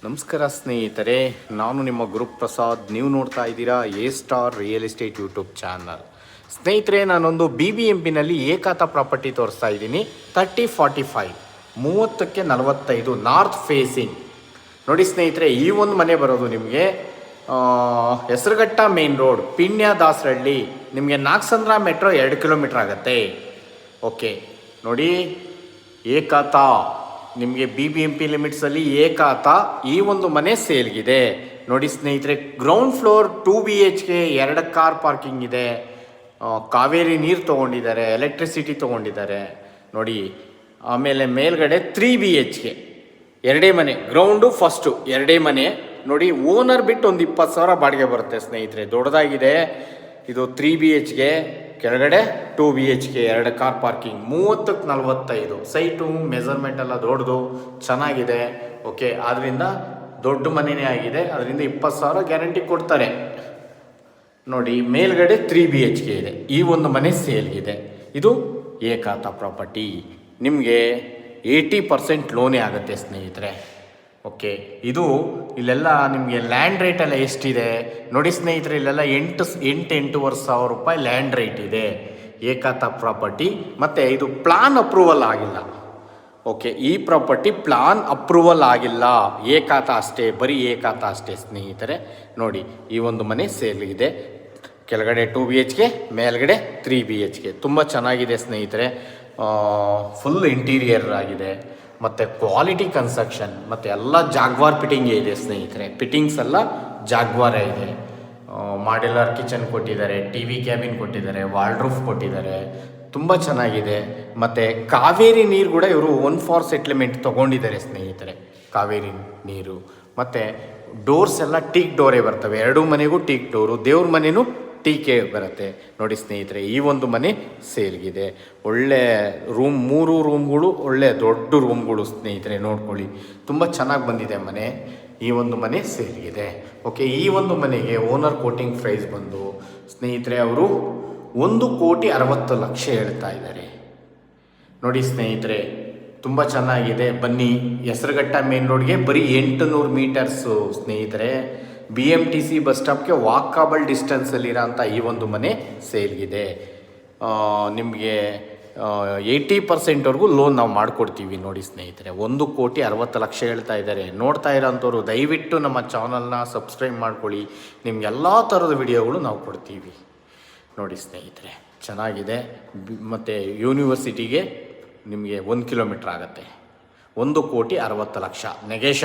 ನಮಸ್ಕಾರ ಸ್ನೇಹಿತರೆ, ನಾನು ನಿಮ್ಮ ಗುರುಪ್ರಸಾದ್. ನೀವು ನೋಡ್ತಾ ಇದ್ದೀರಾ A star real estate YouTube channel. ಸ್ನೇಹಿತರೆ, ನಾನೊಂದು BBMPನಲ್ಲಿ ಏಕಾತ ಪ್ರಾಪರ್ಟಿ ತೋರಿಸ್ತಾ ಇದ್ದೀನಿ. 3045 30ಕ್ಕೆ 45 ನಾರ್ತ್ ಫೇಸಿಂಗ್. ನೋಡಿ ಸ್ನೇಹಿತರೆ, ಈ ಒಂದು ಮನೆ ಬರೋದು ನಿಮಗೆ ಹೆಸರುಘಟ್ಟ ಮೇನ್ ರೋಡ್, ಪಿಣ್ಯ ದಾಸರಳ್ಳಿ. ನಿಮಗೆ ನಾಗಸಂದ್ರ ಮೆಟ್ರೋ 2 ಕಿಲೋಮೀಟ್ರ್ ಆಗುತ್ತೆ. ಓಕೆ ನೋಡಿ, ಏಕಾತ ನಿಮಗೆ BBMP ಲಿಮಿಟ್ಸಲ್ಲಿ ಏಕಾತ ಈ ಒಂದು ಮನೆ ಸೇಲ್ಗಿದೆ. ನೋಡಿ ಸ್ನೇಹಿತರೆ, ground floor 2 BHK, 2 car parking ಇದೆ. ಕಾವೇರಿ ನೀರು ತೊಗೊಂಡಿದ್ದಾರೆ, ಎಲೆಕ್ಟ್ರಿಸಿಟಿ ತೊಗೊಂಡಿದ್ದಾರೆ ನೋಡಿ. ಆಮೇಲೆ ಮೇಲ್ಗಡೆ 3 BHK, 2 ಮನೆ. ಗ್ರೌಂಡು ಫಸ್ಟು 2 ಮನೆ ನೋಡಿ. ಓನರ್ ಬಿಟ್ಟು ಒಂದು 20,000 ಬಾಡಿಗೆ ಬರುತ್ತೆ ಸ್ನೇಹಿತರೆ. ದೊಡ್ಡದಾಗಿದೆ ಇದು. 3 BHK, ಕೆಳಗಡೆ 2 BHK, 2 ಕಾರ್ ಪಾರ್ಕಿಂಗ್. 30ಕ್ಕೆ 45 ಸೈಟು, ಮೆಜರ್ಮೆಂಟ್ ಎಲ್ಲ ದೊಡ್ಡದು, ಚೆನ್ನಾಗಿದೆ. ಓಕೆ, ಆದ್ದರಿಂದ ದೊಡ್ಡ ಮನೆಯೇ ಆಗಿದೆ. ಅದರಿಂದ 20,000 ಗ್ಯಾರಂಟಿ ಕೊಡ್ತಾರೆ ನೋಡಿ. ಮೇಲ್ಗಡೆ 3 BHK ಇದೆ. ಈ ಒಂದು ಮನೆ ಸೇಲ್ಗಿದೆ. ಇದು ಏಕಾತ ಪ್ರಾಪರ್ಟಿ. ನಿಮಗೆ 80% ಲೋನೇ ಆಗುತ್ತೆ ಸ್ನೇಹಿತರೆ. ಓಕೆ, ಇದು ಇಲ್ಲೆಲ್ಲ ನಿಮಗೆ ಲ್ಯಾಂಡ್ ರೇಟೆಲ್ಲ ಎಷ್ಟಿದೆ ನೋಡಿ ಸ್ನೇಹಿತರೆ. ಇಲ್ಲೆಲ್ಲ 8,000 ರೂಪಾಯಿ ಲ್ಯಾಂಡ್ ರೇಟ್ ಇದೆ. ಏಕಾತ ಪ್ರಾಪರ್ಟಿ. ಮತ್ತು ಇದು ಪ್ಲಾನ್ ಅಪ್ರೂವಲ್ ಆಗಿಲ್ಲ. ಓಕೆ, ಈ ಪ್ರಾಪರ್ಟಿ ಪ್ಲಾನ್ ಅಪ್ರೂವಲ್ ಆಗಿಲ್ಲ. ಏಕಾತ ಅಷ್ಟೇ, ಬರೀ ಏಕಾತ ಅಷ್ಟೇ ಸ್ನೇಹಿತರೆ. ನೋಡಿ, ಈ ಒಂದು ಮನೆ ಸೇಲ್ಗಿದೆ. ಕೆಳಗಡೆ 2 BHK, ಮೇಲ್ಗಡೆ 3 BHK. ತುಂಬ ಚೆನ್ನಾಗಿದೆ ಸ್ನೇಹಿತರೆ. ಫುಲ್ ಇಂಟೀರಿಯರ್ ಆಗಿದೆ ಮತ್ತು ಕ್ವಾಲಿಟಿ ಕನ್ಸ್ಟ್ರಕ್ಷನ್, ಮತ್ತು ಎಲ್ಲ ಜಾಗ್ವಾರ್ ಫಿಟ್ಟಿಂಗೇ ಇದೆ ಸ್ನೇಹಿತರೆ. ಫಿಟ್ಟಿಂಗ್ಸ್ ಎಲ್ಲ ಜಾಗ್ವಾರೇ ಇದೆ. ಮಾಡ್ಯುಲರ್ ಕಿಚನ್ ಕೊಟ್ಟಿದ್ದಾರೆ, TV ಕ್ಯಾಬಿನ್ ಕೊಟ್ಟಿದ್ದಾರೆ, ವಾಲ್ಡ್ರೂಫ್ ಕೊಟ್ಟಿದ್ದಾರೆ. ತುಂಬ ಚೆನ್ನಾಗಿದೆ. ಮತ್ತು ಕಾವೇರಿ ನೀರು ಕೂಡ ಇವರು 1 ಫಾರ್ ಸೆಟ್ಲ್ಮೆಂಟ್ ತೊಗೊಂಡಿದ್ದಾರೆ ಸ್ನೇಹಿತರೆ. ಕಾವೇರಿ ನೀರು ಮತ್ತು ಡೋರ್ಸ್ ಎಲ್ಲ ಟೀಕ್ ಡೋರೇ ಬರ್ತವೆ. 2 ಮನೆಗೂ ಟೀಕ್ ಡೋರು, ದೇವ್ರ ಮನೆಯೂ ಟೀಕೆ ಬರುತ್ತೆ ನೋಡಿ ಸ್ನೇಹಿತರೆ. ಈ ಒಂದು ಮನೆ ಸೇಲ್ಗಿದೆ. ಒಳ್ಳೆ ರೂಮ್, 3 ರೂಮ್ಗಳು, ಒಳ್ಳೆ ದೊಡ್ಡ ರೂಮ್ಗಳು ಸ್ನೇಹಿತರೆ. ನೋಡ್ಕೊಳ್ಳಿ, ತುಂಬ ಚೆನ್ನಾಗಿ ಬಂದಿದೆ ಮನೆ. ಈ ಒಂದು ಮನೆ ಸೇಲ್ಗಿದೆ. ಓಕೆ, ಈ ಒಂದು ಮನೆಗೆ ಓನರ್ ಕೋಟಿಂಗ್ ಪ್ರೈಸ್ ಬಂದು ಸ್ನೇಹಿತರೆ ಅವರು 1,60,00,000 ಹೇಳ್ತಾ ಇದ್ದಾರೆ ನೋಡಿ ಸ್ನೇಹಿತರೆ. ತುಂಬ ಚೆನ್ನಾಗಿದೆ. ಬನ್ನಿ, ಹೆಸರುಘಟ್ಟ ಮೇನ್ ರೋಡ್ಗೆ ಬರೀ 800 ಮೀಟರ್ಸು ಸ್ನೇಹಿತರೆ. BMTC ಬಸ್ ಸ್ಟಾಪ್ಗೆ ವಾಕಬಲ್ ಡಿಸ್ಟೆನ್ಸಲ್ಲಿರೋಂಥ ಈ ಒಂದು ಮನೆ ಸೇಲ್ಗಿದೆ. ನಿಮಗೆ 80%ವರೆಗೂ ಲೋನ್ ನಾವು ಮಾಡಿಕೊಡ್ತೀವಿ ನೋಡಿ ಸ್ನೇಹಿತರೆ. 1,60,00,000 ಹೇಳ್ತಾ ಇದ್ದಾರೆ. ನೋಡ್ತಾ ಇರೋಂಥವ್ರು ದಯವಿಟ್ಟು ನಮ್ಮ ಚಾನಲ್ನ ಸಬ್ಸ್ಕ್ರೈಬ್ ಮಾಡ್ಕೊಳ್ಳಿ. ನಿಮ್ಗೆ ಎಲ್ಲ ಥರದ ವಿಡಿಯೋಗಳು ನಾವು ಕೊಡ್ತೀವಿ ನೋಡಿ ಸ್ನೇಹಿತರೆ. ಚೆನ್ನಾಗಿದೆ. ಮತ್ತು ಯೂನಿವರ್ಸಿಟಿಗೆ ನಿಮಗೆ 1 ಕಿಲೋಮೀಟ್ರ್ ಆಗುತ್ತೆ. 1,60,00,000 ನೆಗೆಷ